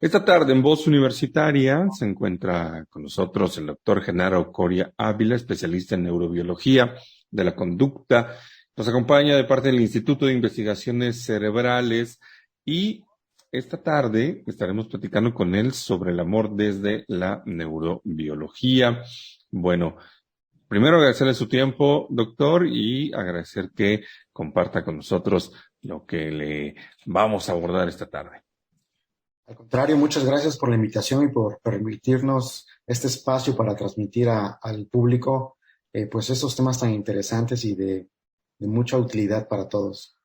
Esta tarde en Voz Universitaria se encuentra con nosotros el doctor Genaro Coria Ávila, especialista en neurobiología de la conducta. Nos acompaña de parte del Instituto de Investigaciones Cerebrales y esta tarde estaremos platicando con él sobre el amor desde la neurobiología. Bueno, primero agradecerle su tiempo, doctor, y agradecer que comparta con nosotros lo que le vamos a abordar esta tarde. Al contrario, muchas gracias por la invitación y por permitirnos este espacio para transmitir al público pues estos temas tan interesantes y de mucha utilidad para todos.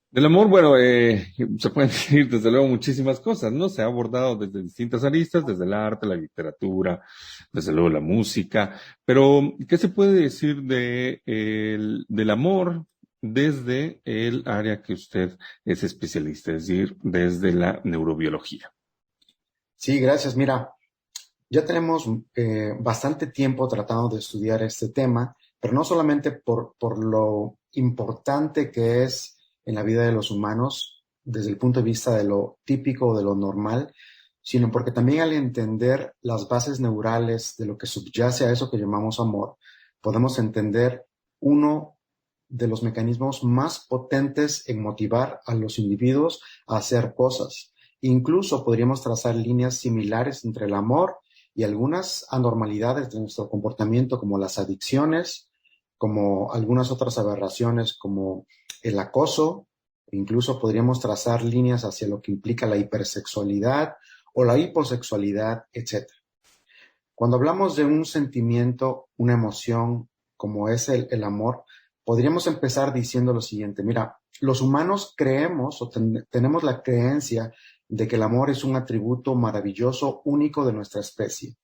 Del amor, bueno, se pueden decir desde luego muchísimas cosas, ¿no? Se ha abordado desde distintas aristas, desde el arte, la literatura, desde luego la música, pero ¿qué se puede decir del amor desde el área que usted es especialista, es decir, desde la neurobiología? Sí, gracias. Mira, ya tenemos bastante tiempo tratando de estudiar este tema, pero no solamente por lo importante que es en la vida de los humanos desde el punto de vista de lo típico, de lo normal, sino porque también al entender las bases neurales de lo que subyace a eso que llamamos amor, podemos entender uno de los mecanismos más potentes en motivar a los individuos a hacer cosas. Incluso podríamos trazar líneas similares entre el amor y algunas anormalidades de nuestro comportamiento, como las adicciones, como algunas otras aberraciones, como el acoso. Incluso podríamos trazar líneas hacia lo que implica la hipersexualidad o la hiposexualidad, etc. Cuando hablamos de un sentimiento, una emoción, como es el amor, podríamos empezar diciendo lo siguiente. Mira, los humanos creemos o tenemos la creencia de que el amor es un atributo maravilloso, único de nuestra especie.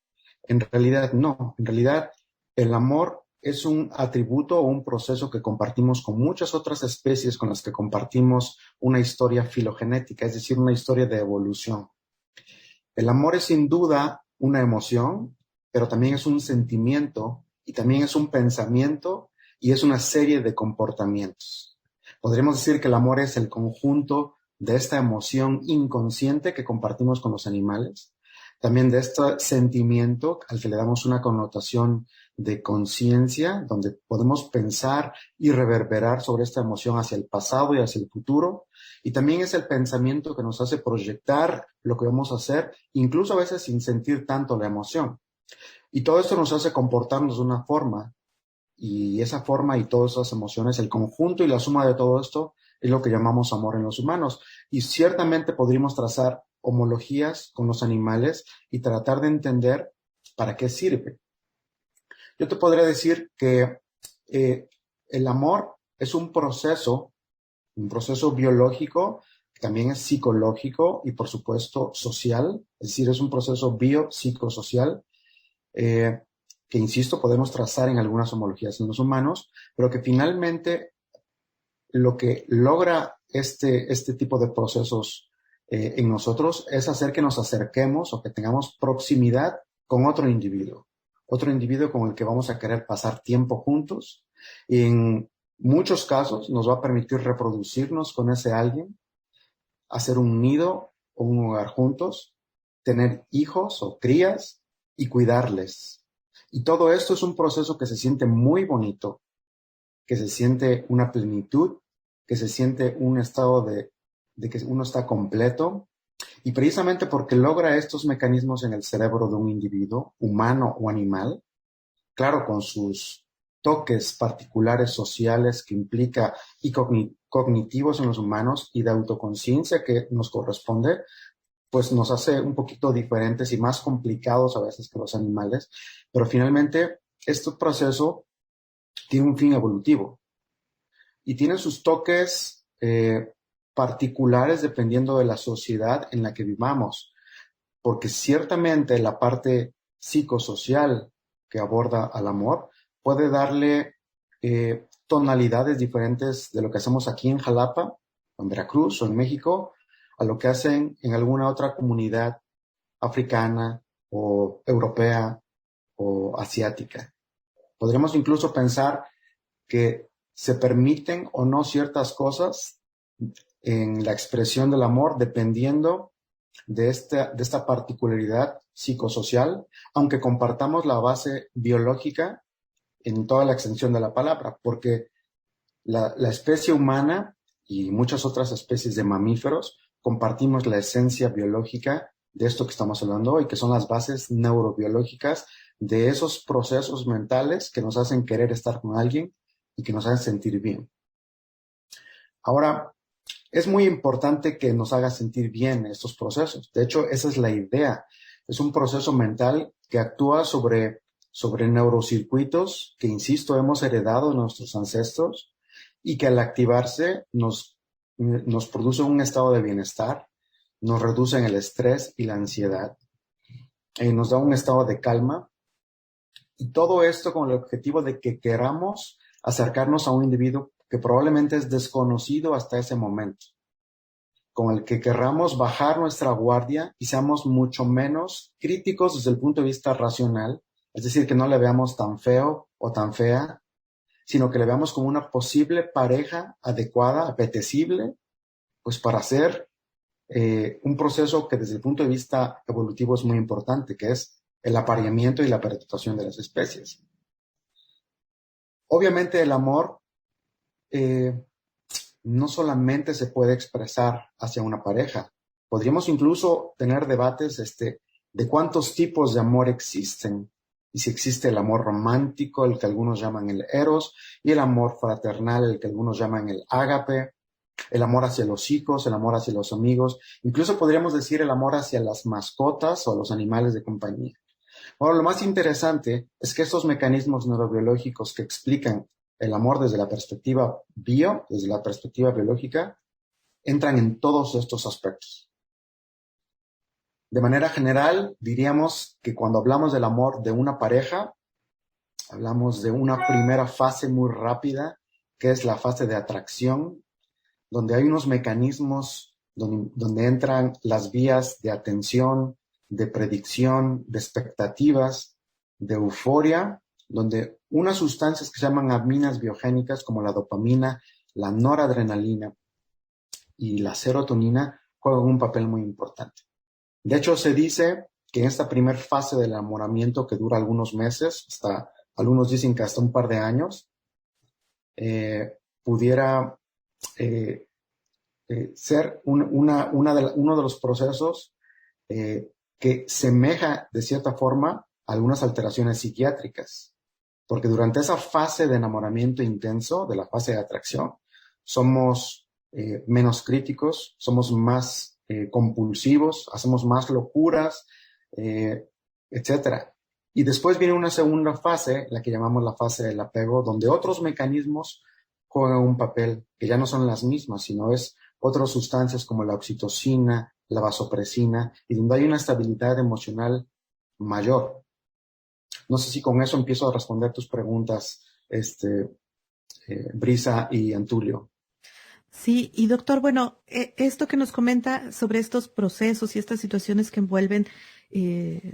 En realidad no, en realidad el amor es un atributo o un proceso que compartimos con muchas otras especies con las que compartimos una historia filogenética, es decir, una historia de evolución. El amor es sin duda una emoción, pero también es un sentimiento y también es un pensamiento y es una serie de comportamientos. Podríamos decir que el amor es el conjunto de esta emoción inconsciente que compartimos con los animales, también de este sentimiento al que le damos una connotación de conciencia, donde podemos pensar y reverberar sobre esta emoción hacia el pasado y hacia el futuro, y también es el pensamiento que nos hace proyectar lo que vamos a hacer, incluso a veces sin sentir tanto la emoción. Y todo esto nos hace comportarnos de una forma, y esa forma y todas esas emociones, el conjunto y la suma de todo esto es lo que llamamos amor en los humanos. Y ciertamente podríamos trazar homologías con los animales y tratar de entender para qué sirve. Yo te podría decir que el amor es un proceso biológico, también es psicológico y por supuesto social, es decir, es un proceso biopsicosocial eh, que, insisto, podemos trazar en algunas homologías en los humanos, pero que finalmente lo que logra este tipo de procesos en nosotros es hacer que nos acerquemos o que tengamos proximidad con otro individuo con el que vamos a querer pasar tiempo juntos y en muchos casos nos va a permitir reproducirnos con ese alguien, hacer un nido o un hogar juntos, tener hijos o crías y cuidarles. Y todo esto es un proceso que se siente muy bonito, que se siente una plenitud, que se siente un estado de que uno está completo. Y precisamente porque logra estos mecanismos en el cerebro de un individuo, humano o animal, claro, con sus toques particulares sociales que implica y cognitivos en los humanos y de autoconciencia que nos corresponde, pues nos hace un poquito diferentes y más complicados a veces que los animales, pero finalmente este proceso tiene un fin evolutivo y tiene sus toques particulares dependiendo de la sociedad en la que vivamos, porque ciertamente la parte psicosocial que aborda al amor puede darle tonalidades diferentes de lo que hacemos aquí en Jalapa, en Veracruz o en México, a lo que hacen en alguna otra comunidad africana o europea o asiática. Podríamos incluso pensar que se permiten o no ciertas cosas en la expresión del amor dependiendo de esta particularidad psicosocial, aunque compartamos la base biológica en toda la extensión de la palabra, porque la especie humana y muchas otras especies de mamíferos compartimos la esencia biológica de esto que estamos hablando hoy, que son las bases neurobiológicas de esos procesos mentales que nos hacen querer estar con alguien y que nos hacen sentir bien. Ahora, es muy importante que nos haga sentir bien estos procesos. De hecho, esa es la idea. Es un proceso mental que actúa sobre neurocircuitos que, insisto, hemos heredado de nuestros ancestros y que al activarse nos produce un estado de bienestar, nos reducen el estrés y la ansiedad, nos da un estado de calma, y todo esto con el objetivo de que queramos acercarnos a un individuo que probablemente es desconocido hasta ese momento, con el que querramos bajar nuestra guardia y seamos mucho menos críticos desde el punto de vista racional, es decir, que no le veamos tan feo o tan fea, sino que le veamos como una posible pareja adecuada, apetecible, pues para hacer un proceso que desde el punto de vista evolutivo es muy importante, que es el apareamiento y la perpetuación de las especies. Obviamente el amor no solamente se puede expresar hacia una pareja. Podríamos incluso tener debates de cuántos tipos de amor existen. Y si existe el amor romántico, el que algunos llaman el eros, y el amor fraternal, el que algunos llaman el ágape, el amor hacia los hijos, el amor hacia los amigos, incluso podríamos decir el amor hacia las mascotas o los animales de compañía. Ahora, lo más interesante es que estos mecanismos neurobiológicos que explican el amor desde la perspectiva desde la perspectiva biológica, entran en todos estos aspectos. De manera general, diríamos que cuando hablamos del amor de una pareja, hablamos de una primera fase muy rápida, que es la fase de atracción, donde hay unos mecanismos donde entran las vías de atención, de predicción, de expectativas, de euforia, donde unas sustancias que se llaman aminas biogénicas como la dopamina, la noradrenalina y la serotonina juegan un papel muy importante. De hecho, se dice que en esta primera fase del enamoramiento, que dura algunos meses, algunos dicen que hasta un par de años, pudiera ser uno de los procesos que semeja de cierta forma a algunas alteraciones psiquiátricas, porque durante esa fase de enamoramiento intenso, de la fase de atracción, somos menos críticos, somos más compulsivos, hacemos más locuras, etc. Y después viene una segunda fase, la que llamamos la fase del apego, donde otros mecanismos juegan un papel que ya no son las mismas, sino es otras sustancias como la oxitocina, la vasopresina, y donde hay una estabilidad emocional mayor. No sé si con eso empiezo a responder tus preguntas, Brisa y Antulio. Sí, y doctor, bueno, esto que nos comenta sobre estos procesos y estas situaciones que envuelven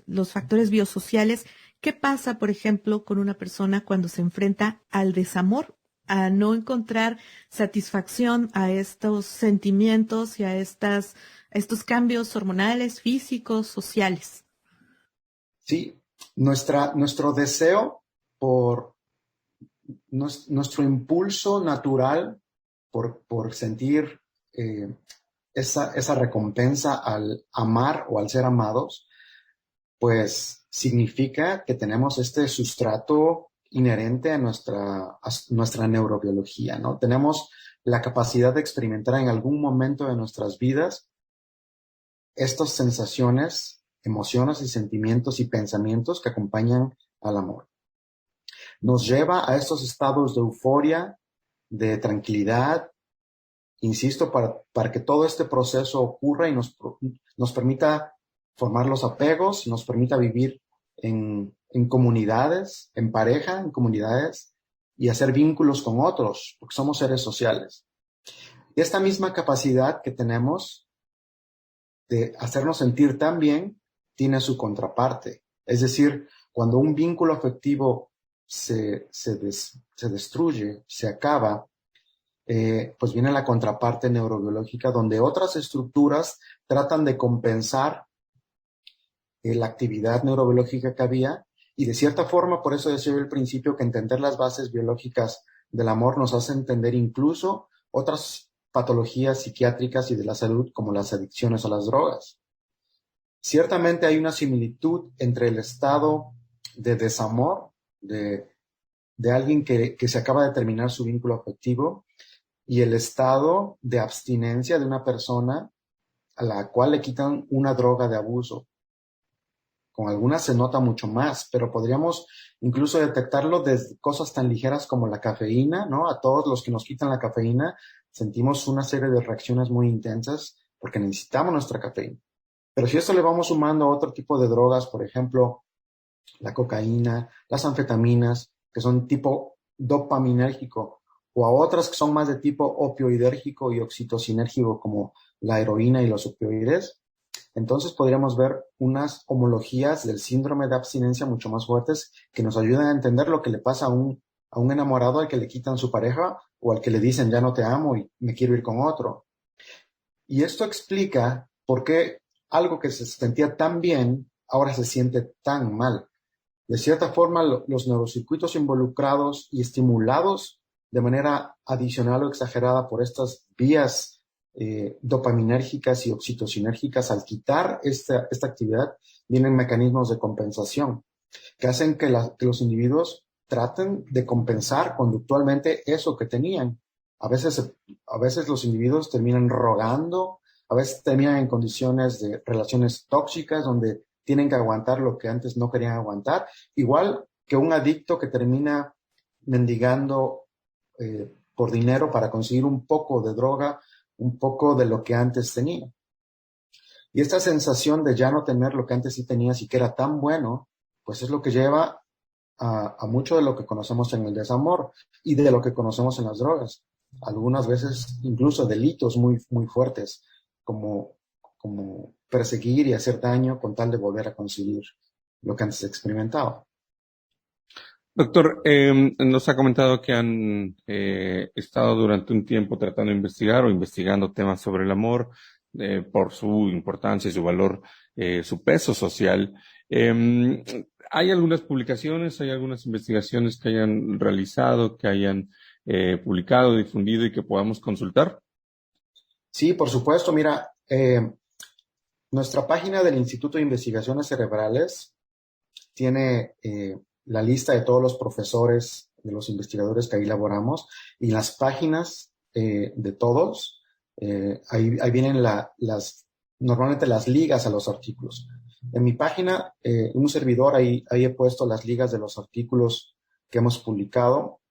los factores biosociales, ¿qué pasa, por ejemplo, con una persona cuando se enfrenta al desamor, a no encontrar satisfacción a estos sentimientos y a estos cambios hormonales, físicos, sociales? Sí, nuestro deseo nuestro impulso natural por sentir esa recompensa al amar o al ser amados, pues significa que tenemos este sustrato inherente a nuestra neurobiología, ¿no? Tenemos la capacidad de experimentar en algún momento de nuestras vidas estas sensaciones, emociones y sentimientos y pensamientos que acompañan al amor. Nos lleva a estos estados de euforia, de tranquilidad, insisto, para que todo este proceso ocurra y nos permita formar los apegos, nos permita vivir en comunidades, en pareja, en comunidades, y hacer vínculos con otros, porque somos seres sociales. Y esta misma capacidad que tenemos de hacernos sentir tan bien tiene su contraparte. Es decir, cuando un vínculo afectivo se destruye, se acaba, pues viene la contraparte neurobiológica, donde otras estructuras tratan de compensar la actividad neurobiológica que había, y de cierta forma, por eso decía yo al principio que entender las bases biológicas del amor nos hace entender incluso otras patologías psiquiátricas y de la salud, como las adicciones a las drogas. Ciertamente hay una similitud entre el estado de desamor de alguien que se acaba de terminar su vínculo afectivo y el estado de abstinencia de una persona a la cual le quitan una droga de abuso. Con algunas se nota mucho más, pero podríamos incluso detectarlo desde cosas tan ligeras como la cafeína, ¿no? A todos los que nos quitan la cafeína sentimos una serie de reacciones muy intensas porque necesitamos nuestra cafeína. Pero si esto le vamos sumando a otro tipo de drogas, por ejemplo, la cocaína, las anfetaminas, que son tipo dopaminérgico, o a otras que son más de tipo opioidérgico y oxitocinérgico, como la heroína y los opioides, entonces podríamos ver unas homologías del síndrome de abstinencia mucho más fuertes que nos ayudan a entender lo que le pasa a un enamorado al que le quitan su pareja o al que le dicen ya no te amo y me quiero ir con otro. Y esto explica por qué algo que se sentía tan bien ahora se siente tan mal. De cierta forma, los neurocircuitos involucrados y estimulados de manera adicional o exagerada por estas vías dopaminérgicas y oxitocinérgicas, al quitar esta actividad, vienen mecanismos de compensación que hacen que los individuos traten de compensar conductualmente eso que tenían. A veces los individuos terminan rogando, a veces terminan en condiciones de relaciones tóxicas donde tienen que aguantar lo que antes no querían aguantar, igual que un adicto que termina mendigando por dinero para conseguir un poco de droga, un poco de lo que antes tenía. Y esta sensación de ya no tener lo que antes sí tenías y que era tan bueno, pues es lo que lleva a mucho de lo que conocemos en el desamor y de lo que conocemos en las drogas. Algunas veces incluso delitos muy, muy fuertes, como perseguir y hacer daño con tal de volver a conseguir lo que antes experimentaba. Doctor, nos ha comentado que han estado durante un tiempo tratando de investigar o investigando temas sobre el amor por su importancia y su valor, su peso social. ¿Hay algunas publicaciones, hay algunas investigaciones que hayan realizado, que hayan publicado, difundido y que podamos consultar? Sí, por supuesto. Mira, nuestra página del Instituto de Investigaciones Cerebrales tiene la lista de todos los profesores, de los investigadores que ahí laboramos, y las páginas de todos, ahí vienen normalmente las ligas a los artículos. En mi página, un servidor, ahí he puesto las ligas de los artículos que hemos publicado.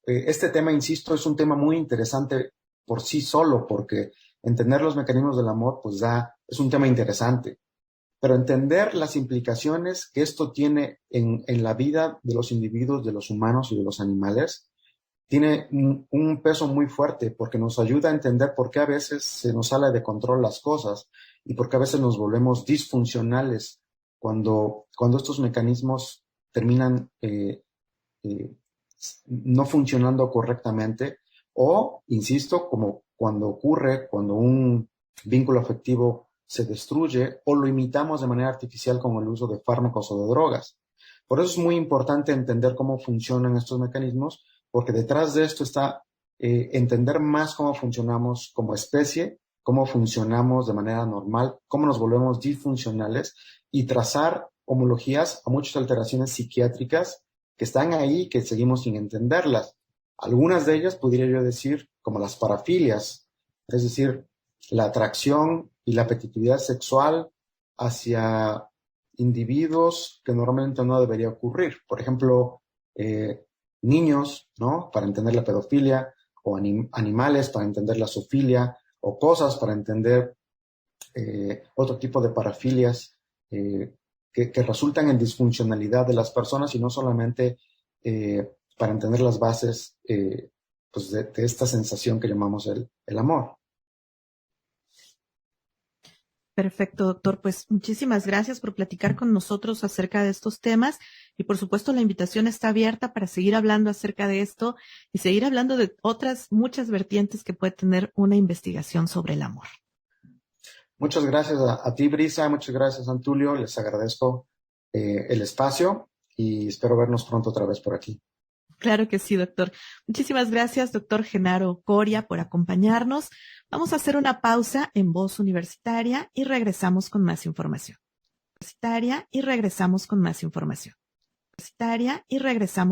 Este tema, insisto, es un tema muy interesante por sí solo, porque entender los mecanismos del amor, pues es un tema interesante. Pero entender las implicaciones que esto tiene en la vida de los individuos, de los humanos y de los animales, tiene un peso muy fuerte porque nos ayuda a entender por qué a veces se nos sale de control las cosas y por qué a veces nos volvemos disfuncionales cuando estos mecanismos terminan no funcionando correctamente o, insisto, como cuando un vínculo afectivo se destruye o lo imitamos de manera artificial con el uso de fármacos o de drogas. Por eso es muy importante entender cómo funcionan estos mecanismos, porque detrás de esto está entender más cómo funcionamos como especie, cómo funcionamos de manera normal, cómo nos volvemos disfuncionales y trazar homologías a muchas alteraciones psiquiátricas que están ahí y que seguimos sin entenderlas. Algunas de ellas podría yo decir como las parafilias, es decir, la atracción y la apetitividad sexual hacia individuos que normalmente no debería ocurrir. Por ejemplo, niños, ¿no? Para entender la pedofilia, o animales para entender la zoofilia, o cosas para entender otro tipo de parafilias que resultan en disfuncionalidad de las personas y no solamente para entender las bases pues de esta sensación que llamamos el amor. Perfecto, doctor. Pues muchísimas gracias por platicar con nosotros acerca de estos temas y por supuesto la invitación está abierta para seguir hablando acerca de esto y seguir hablando de otras muchas vertientes que puede tener una investigación sobre el amor. Muchas gracias a ti, Brisa, muchas gracias, Antulio. Les agradezco el espacio y espero vernos pronto otra vez por aquí. Claro que sí, doctor. Muchísimas gracias, doctor Genaro Coria, por acompañarnos. Vamos a hacer una pausa en Voz Universitaria y regresamos con más información. Universitaria y regresamos con más información. Universitaria y regresamos.